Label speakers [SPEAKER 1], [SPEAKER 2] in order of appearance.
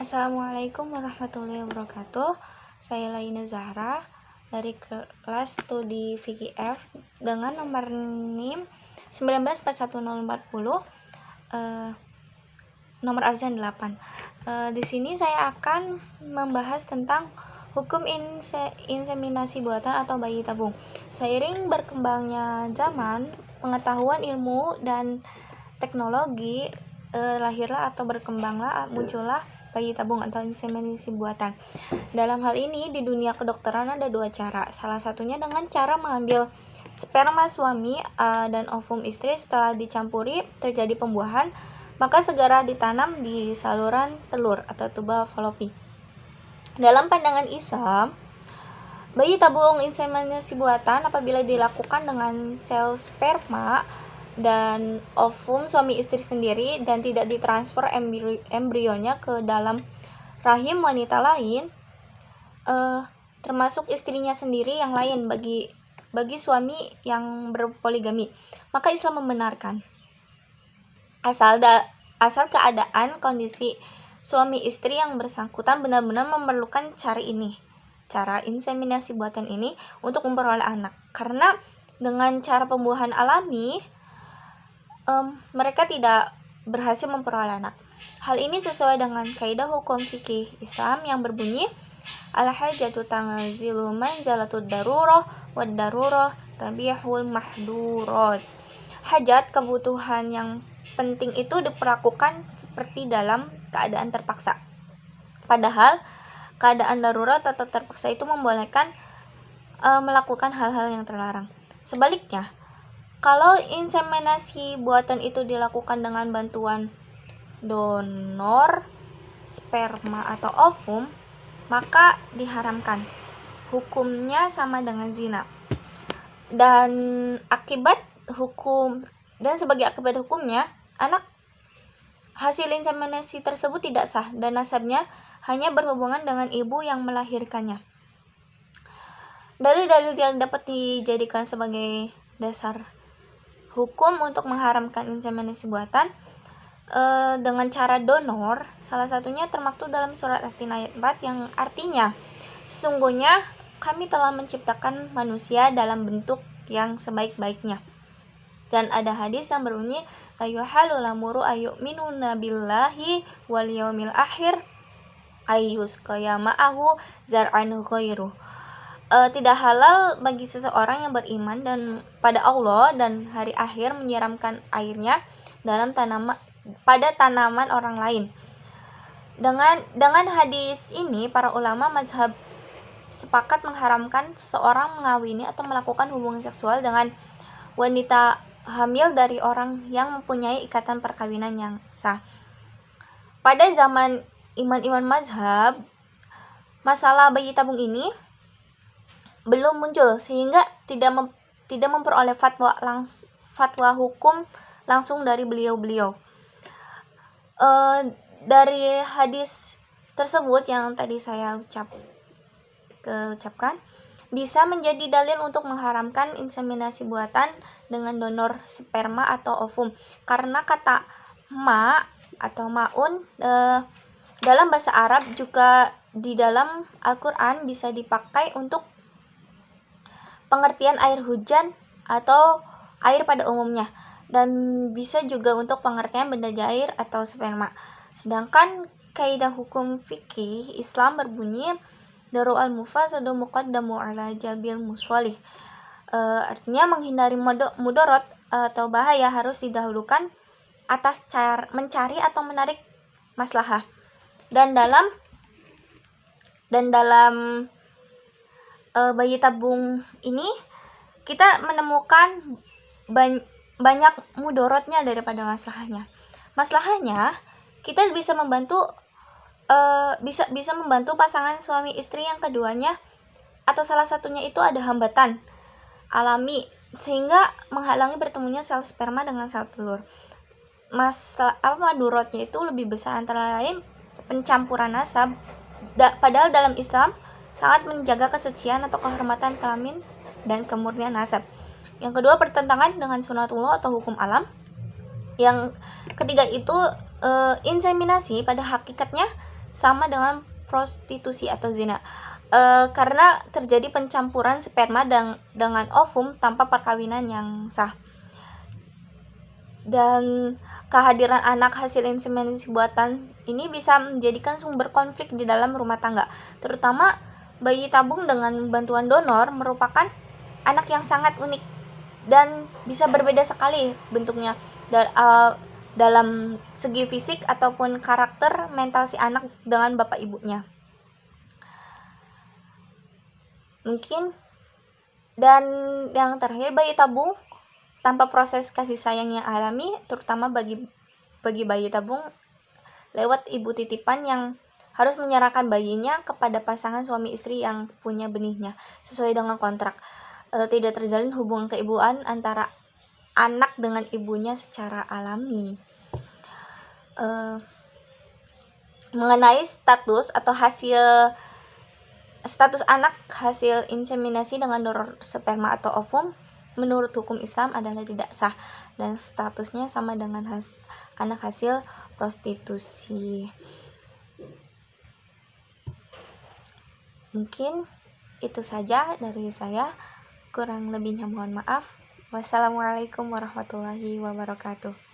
[SPEAKER 1] Assalamualaikum warahmatullahi wabarakatuh. Saya Laina Zahra dari kelas studi VGF dengan nomor NIM 1941040, nomor absen 8. Di sini saya akan membahas tentang hukum inseminasi buatan atau bayi tabung. Seiring berkembangnya zaman, pengetahuan ilmu dan teknologi, lahirlah atau berkembanglah muncullah bayi tabung atau inseminasi buatan. Dalam hal ini di dunia kedokteran ada dua cara. Salah satunya dengan cara mengambil sperma suami dan ovum istri, setelah dicampuri terjadi pembuahan, maka segera ditanam di saluran telur atau tuba falopi. Dalam pandangan Islam, bayi tabung inseminasi buatan apabila dilakukan dengan sel sperma dan ovum suami istri sendiri dan tidak ditransfer embrionya ke dalam rahim wanita lain, termasuk istrinya sendiri yang lain bagi suami yang berpoligami, maka Islam membenarkan asal keadaan kondisi suami istri yang bersangkutan benar-benar memerlukan cara inseminasi buatan ini untuk memperoleh anak. Karena dengan cara pembuahan alami mereka tidak berhasil memperoleh anak. Hal ini sesuai dengan kaidah hukum fikih Islam yang berbunyi al-hajatu tanzilu manzalatud darurah wad darurah tabihul mahdurat. Hajat, kebutuhan yang penting itu diperlakukan seperti dalam keadaan terpaksa. Padahal keadaan darurat atau terpaksa itu membolehkan melakukan hal-hal yang terlarang. Sebaliknya, kalau inseminasi buatan itu dilakukan dengan bantuan donor sperma atau ovum, maka diharamkan. Hukumnya sama dengan zina. Dan sebagai akibat hukumnya, anak hasil inseminasi tersebut tidak sah dan nasabnya hanya berhubungan dengan ibu yang melahirkannya. Dalil-dalil yang dapat dijadikan sebagai dasar hukum untuk mengharamkan inseminasi buatan dengan cara donor, salah satunya termaktub dalam surat At-Tin ayat 4 yang artinya, sesungguhnya kami telah menciptakan manusia dalam bentuk yang sebaik-baiknya. Dan ada hadis yang berbunyi, ayyuhalul amuru ayyu'minuna billahi wal yaumil akhir ayyusqaya ma'ahu zar'an ghairuh. Tidak halal bagi seseorang yang beriman dan pada Allah dan hari akhir menyiramkan airnya pada tanaman orang lain. Dengan hadis ini, para ulama mazhab sepakat mengharamkan seseorang mengawini atau melakukan hubungan seksual dengan wanita hamil dari orang yang mempunyai ikatan perkawinan yang sah. Pada zaman imam-imam mazhab, masalah bayi tabung ini belum muncul sehingga tidak memperoleh fatwa hukum langsung dari beliau-beliau. Dari hadis tersebut yang tadi saya ucapkan bisa menjadi dalil untuk mengharamkan inseminasi buatan dengan donor sperma atau ovum, karena kata ma atau maun dalam bahasa Arab juga di dalam Al-Quran bisa dipakai untuk pengertian air hujan atau air pada umumnya, dan bisa juga untuk pengertian benda cair atau sperma. Sedangkan kaidah hukum fikih Islam berbunyi daru al-mufasadu muqaddamu ala jalbil muswalih. Artinya menghindari mudarat atau bahaya harus didahulukan atas mencari atau menarik maslahah. Dan dalam bayi tabung ini kita menemukan banyak mudorotnya daripada maslahahnya. Maslahahnya kita bisa membantu pasangan suami istri yang keduanya atau salah satunya itu ada hambatan alami sehingga menghalangi bertemunya sel sperma dengan sel telur. Madorotnya itu lebih besar, antara lain pencampuran nasab. Padahal dalam Islam sangat menjaga kesucian atau kehormatan kelamin dan kemurnian nasab. Yang kedua, pertentangan dengan sunatullah atau hukum alam. Yang ketiga itu inseminasi pada hakikatnya sama dengan prostitusi atau zina, karena terjadi pencampuran sperma dengan ovum tanpa perkawinan yang sah. Dan kehadiran anak hasil inseminasi buatan ini bisa menjadikan sumber konflik di dalam rumah tangga, terutama bayi tabung dengan bantuan donor merupakan anak yang sangat unik dan bisa berbeda sekali bentuknya dalam segi fisik ataupun karakter mental si anak dengan bapak ibunya. Mungkin, dan yang terakhir, bayi tabung tanpa proses kasih sayang yang alami, terutama bagi bayi tabung lewat ibu titipan yang harus menyerahkan bayinya kepada pasangan suami istri yang punya benihnya sesuai dengan kontrak. Tidak terjalin hubungan keibuan antara anak dengan ibunya secara alami. Mengenai status anak hasil inseminasi dengan donor sperma atau ovum, menurut hukum Islam adalah tidak sah dan statusnya sama dengan anak hasil prostitusi. Mungkin itu saja dari saya, kurang lebihnya mohon maaf. Wassalamualaikum warahmatullahi wabarakatuh.